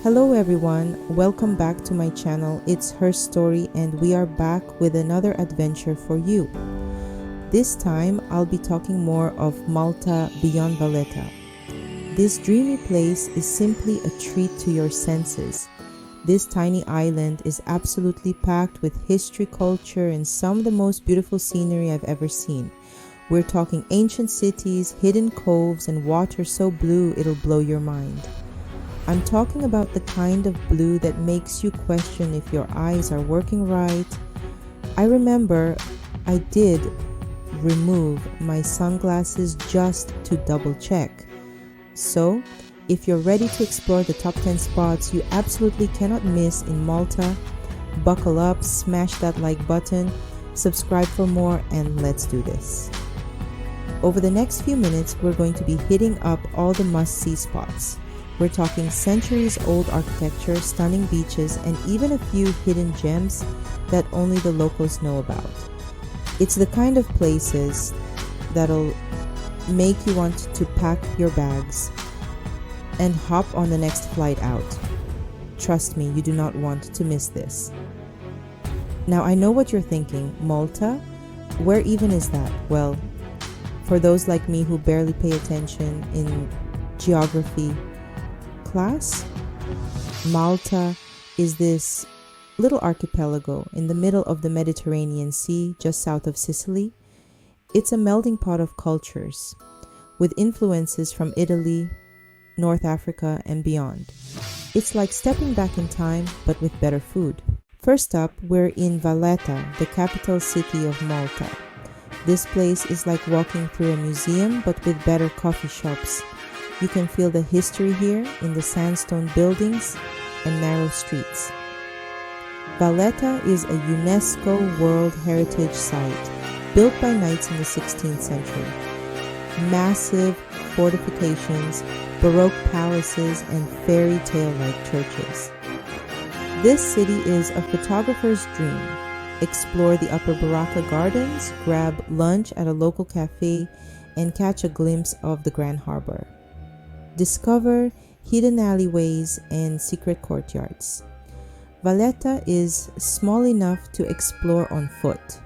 Hello everyone, welcome back to my channel. It's Her Story and we are back with another adventure for you. This time I'll be talking more of Malta beyond Valletta. This dreamy place is simply a treat to your senses. This tiny island is absolutely packed with history, culture, and some of the most beautiful scenery I've ever seen. We're talking ancient cities, hidden coves, and water so blue it'll blow your mind. I'm talking about the kind of blue that makes you question if your eyes are working right. I remember I did remove my sunglasses just to double check. So, if you're ready to explore the top 10 spots you absolutely cannot miss in Malta, buckle up, smash that like button, subscribe for more, and let's do this. Over the next few minutes, we're going to be hitting up all the must-see spots. We're talking centuries-old architecture, stunning beaches, and even a few hidden gems that only the locals know about. It's the kind of places that'll make you want to pack your bags and hop on the next flight out. Trust me, you do not want to miss this. Now, I know what you're thinking. Malta? Where even is that? Well, for those like me who barely pay attention in geography class, Malta is this little archipelago in the middle of the Mediterranean Sea, just south of Sicily. It's a melting pot of cultures, with influences from Italy, North Africa, and beyond. It's like stepping back in time, but with better food. First up, we're in Valletta, the capital city of Malta. This place is like walking through a museum, but with better coffee shops. You can feel the history here in the sandstone buildings and narrow streets. Valletta is a UNESCO World Heritage Site built by knights in the 16th century. Massive fortifications, Baroque palaces, and fairy tale-like churches. This city is a photographer's dream. Explore the Upper Baroque gardens, grab lunch at a local cafe, and catch a glimpse of the Grand Harbour. Discover hidden alleyways and secret courtyards. Valletta is small enough to explore on foot.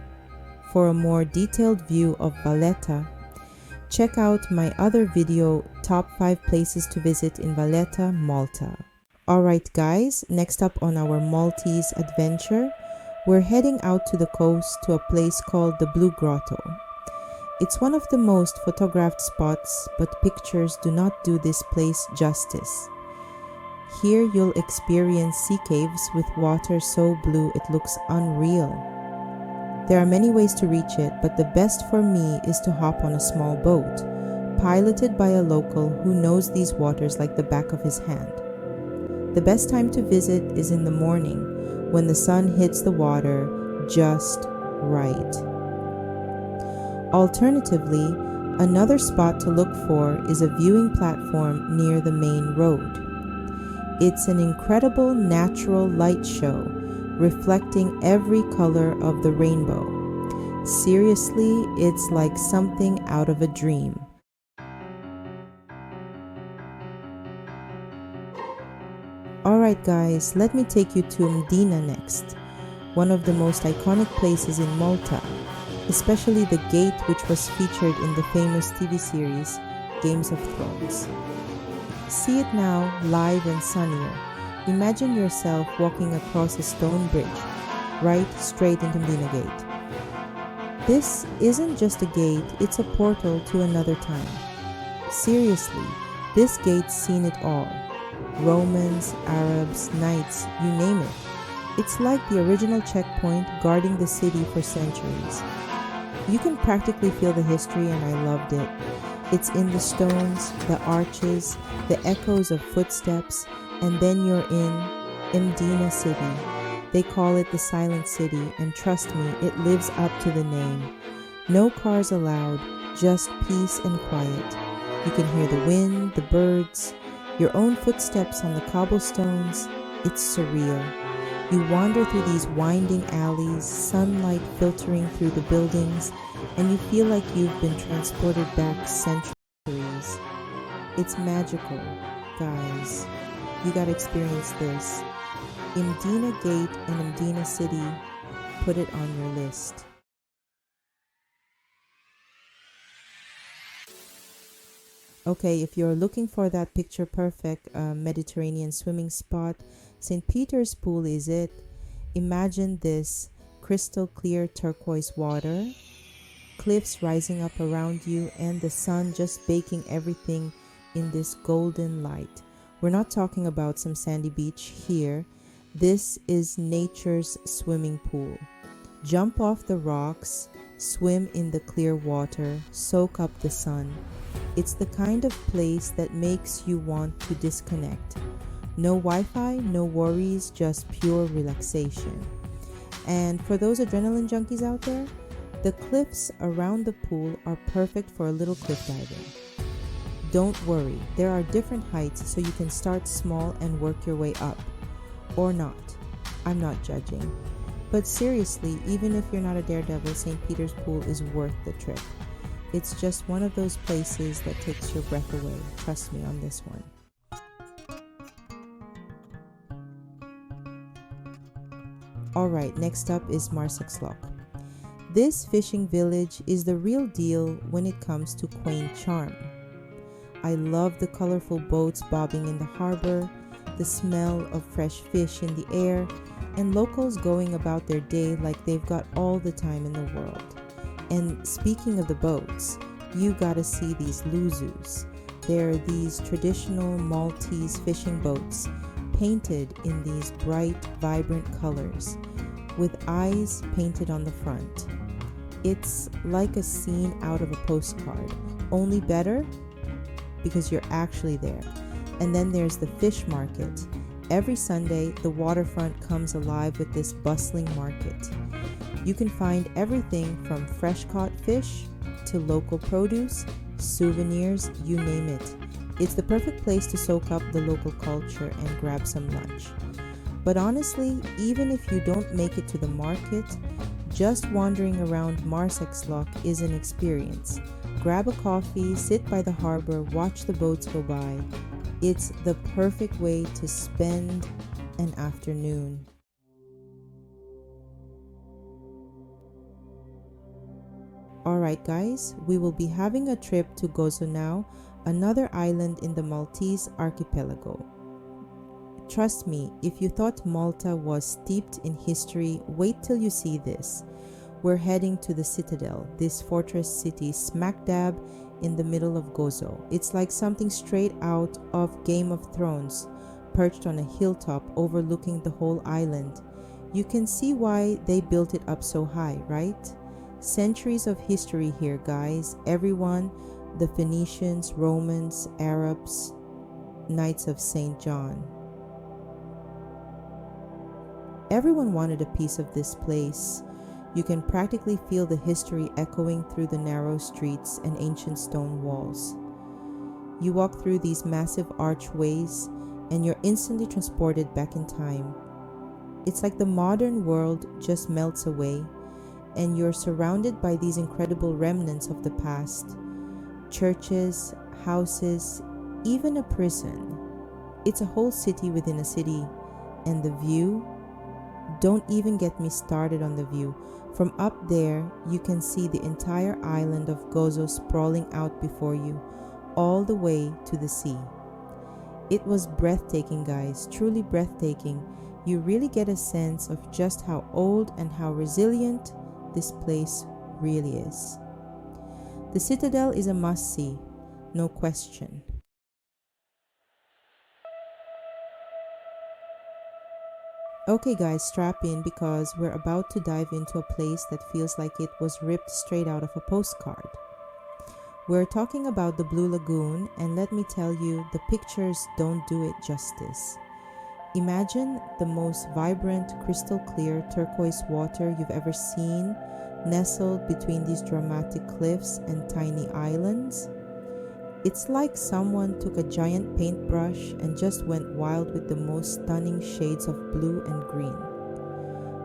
For a more detailed view of Valletta, check out my other video, Top 5 Places to Visit in Valletta, Malta. Alright guys, next up on our Maltese adventure, we're heading out to the coast to a place called the Blue Grotto. It's one of the most photographed spots, but pictures do not do this place justice. Here you'll experience sea caves with water so blue it looks unreal. There are many ways to reach it, but the best for me is to hop on a small boat, piloted by a local who knows these waters like the back of his hand. The best time to visit is in the morning, when the sun hits the water just right. Alternatively, another spot to look for is a viewing platform near the main road. It's an incredible natural light show, reflecting every color of the rainbow. Seriously, it's like something out of a dream. Alright guys, let me take you to Mdina next, one of the most iconic places in Malta, especially the gate which was featured in the famous TV series Games of Thrones. See it now, live and sunnier. Imagine yourself walking across a stone bridge, right straight into Mdina Gate. This isn't just a gate, it's a portal to another time. Seriously, this gate's seen it all. Romans, Arabs, knights, you name it. It's like the original checkpoint guarding the city for centuries. You can practically feel the history and I loved it. It's in the stones, the arches, the echoes of footsteps, and then you're in Mdina City. They call it the Silent City, and trust me, it lives up to the name. No cars allowed, just peace and quiet. You can hear the wind, the birds, your own footsteps on the cobblestones. It's surreal. You wander through these winding alleys, sunlight filtering through the buildings, and you feel like you've been transported back centuries. It's magical, guys. You gotta experience this. Mdina Gate and Mdina City, put it on your list. Okay, if you're looking for that picture perfect Mediterranean swimming spot, St. Peter's Pool is it. Imagine this: crystal clear turquoise water, cliffs rising up around you, and the sun just baking everything in this golden light. We're not talking about some sandy beach here. This is nature's swimming pool. Jump off the rocks, swim in the clear water, soak up the sun. It's the kind of place that makes you want to disconnect. No Wi-Fi, no worries, just pure relaxation. And for those adrenaline junkies out there, the cliffs around the pool are perfect for a little cliff diving. Don't worry, there are different heights, so you can start small and work your way up. Or not. I'm not judging. But seriously, even if you're not a daredevil, St. Peter's Pool is worth the trip. It's just one of those places that takes your breath away. Trust me on this one. Alright, next up is Marxsalokk. This fishing village is the real deal when it comes to quaint charm. I love the colorful boats bobbing in the harbor, the smell of fresh fish in the air, and locals going about their day like they've got all the time in the world. And speaking of the boats, you gotta see these luzus. They're these traditional Maltese fishing boats painted in these bright, vibrant colors with eyes painted on the front. It's like a scene out of a postcard, only better because you're actually there. And then there's the fish market. Every Sunday, the waterfront comes alive with this bustling market. You can find everything from fresh caught fish to local produce, souvenirs, you name it. It's the perfect place to soak up the local culture and grab some lunch. But honestly, even if you don't make it to the market, just wandering around Marxsalokk is an experience. Grab a coffee, sit by the harbor, watch the boats go by. It's the perfect way to spend an afternoon. Alright guys, we will be having a trip to Gozo now, another island in the Maltese archipelago. Trust me, if you thought Malta was steeped in history, wait till you see this. We're heading to the Citadel, this fortress city smack dab in the middle of Gozo. It's like something straight out of Game of Thrones, perched on a hilltop overlooking the whole island. You can see why they built it up so high, right? Centuries of history here, guys. Everyone, the Phoenicians, Romans, Arabs, Knights of St. John. Everyone wanted a piece of this place. You can practically feel the history echoing through the narrow streets and ancient stone walls. You walk through these massive archways and you're instantly transported back in time. It's like the modern world just melts away and you're surrounded by these incredible remnants of the past. Churches, houses, even a prison. It's a whole city within a city. And the view? Don't even get me started on the view. From up there, you can see the entire island of Gozo sprawling out before you, all the way to the sea. It was breathtaking, guys, truly breathtaking. You really get a sense of just how old and how resilient this place really is. The Citadel is a must-see, no question. Okay guys, strap in because we're about to dive into a place that feels like it was ripped straight out of a postcard. We're talking about the Blue Lagoon, and let me tell you, the pictures don't do it justice. Imagine the most vibrant, crystal clear turquoise water you've ever seen, nestled between these dramatic cliffs and tiny islands. It's like someone took a giant paintbrush and just went wild with the most stunning shades of blue and green.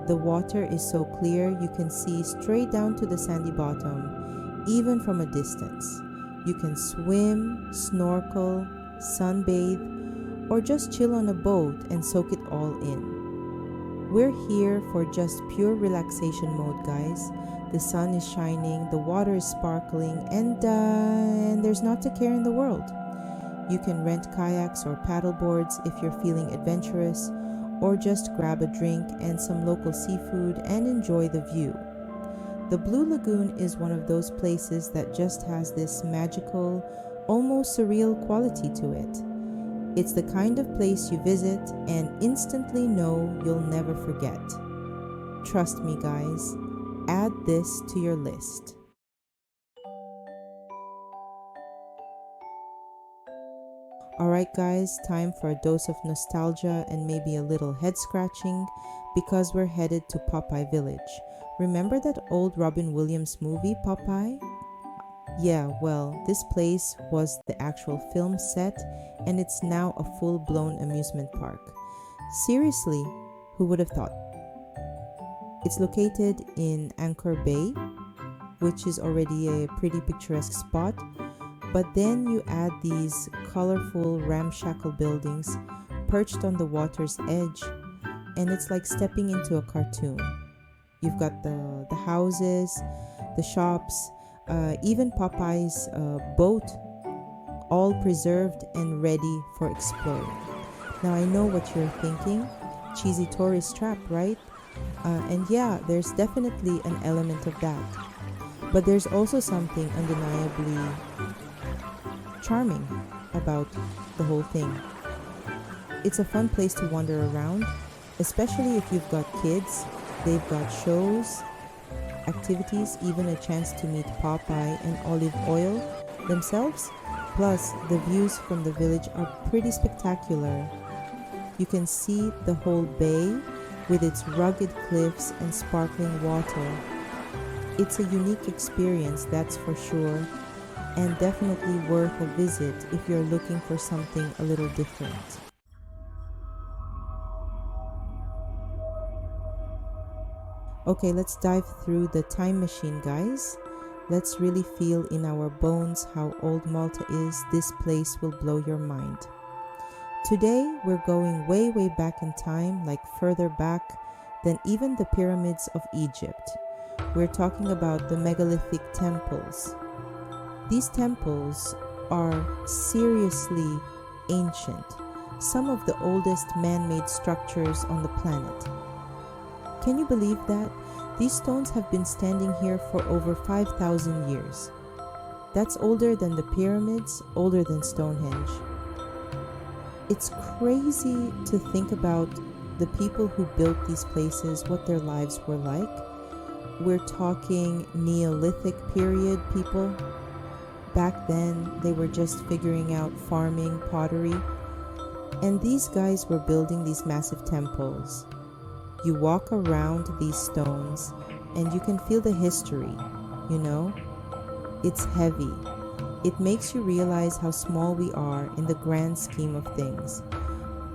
The water is so clear you can see straight down to the sandy bottom, even from a distance. You can swim, snorkel, sunbathe, or just chill on a boat and soak it all in. We're here for just pure relaxation mode, guys. The sun is shining, the water is sparkling, and there's not a care in the world. You can rent kayaks or paddle boards if you're feeling adventurous, or just grab a drink and some local seafood and enjoy the view. The Blue Lagoon is one of those places that just has this magical, almost surreal quality to it. It's the kind of place you visit and instantly know you'll never forget. Trust me, guys, add this to your list. Alright guys, time for a dose of nostalgia and maybe a little head scratching because we're headed to Popeye Village. Remember that old Robin Williams movie, Popeye? Yeah, well, this place was the actual film set and it's now a full-blown amusement park. Seriously, who would have thought? It's located in Anchor Bay, which is already a pretty picturesque spot. But then you add these colorful ramshackle buildings perched on the water's edge, and it's like stepping into a cartoon. You've got the houses, the shops, even Popeye's boat, all preserved and ready for exploring. Now I know what you're thinking, cheesy tourist trap, right? And yeah, there's definitely an element of that. But there's also something undeniably charming about the whole thing. It's a fun place to wander around, especially if you've got kids. They've got shows, activities, even a chance to meet Popeye and Olive Oil themselves. Plus, the views from the village are pretty spectacular. You can see the whole bay with its rugged cliffs and sparkling water. It's a unique experience, that's for sure, and definitely worth a visit if you're looking for something a little different. Okay, let's dive through the time machine, guys. Let's really feel in our bones how old Malta is. This place will blow your mind. Today, we're going way back in time, like further back than even the pyramids of Egypt. We're talking about the Megalithic Temples. These temples are seriously ancient, some of the oldest man-made structures on the planet. Can you believe that? These stones have been standing here for over 5,000 years. That's older than the pyramids, older than Stonehenge. It's crazy to think about the people who built these places, what their lives were like. We're talking Neolithic period people. Back then, they were just figuring out farming, pottery, and these guys were building these massive temples. You walk around these stones and you can feel the history, you know? It's heavy. It makes you realize how small we are in the grand scheme of things.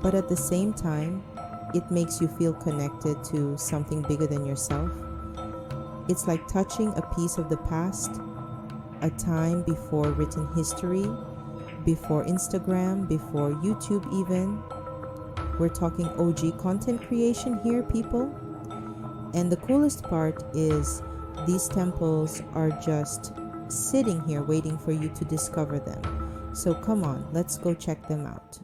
But at the same time, it makes you feel connected to something bigger than yourself. It's like touching a piece of the past, a time before written history, before Instagram, before YouTube even. We're talking OG content creation here, people. And the coolest part is these temples are just sitting here waiting for you to discover them. So come on, let's go check them out.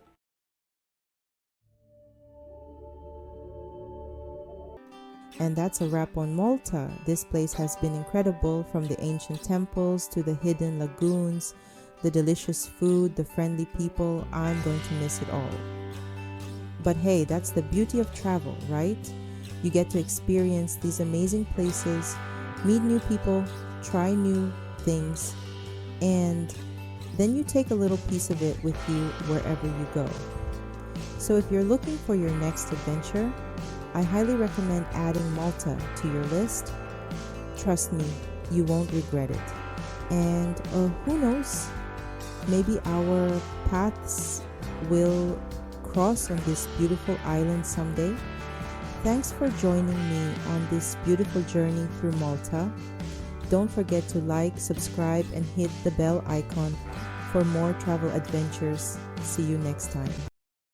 And that's a wrap on Malta. This place has been incredible, from the ancient temples to the hidden lagoons, the delicious food, the friendly people. I'm going to miss it all. But hey, that's the beauty of travel, right? You get to experience these amazing places, meet new people, try new things, and then you take a little piece of it with you wherever you go. So if you're looking for your next adventure, I highly recommend adding Malta to your list. Trust me, you won't regret it. And who knows, maybe our paths will cross on this beautiful island someday. Thanks for joining me on this beautiful journey through Malta. Don't forget to like, subscribe, and hit the bell icon for more travel adventures. See you next time.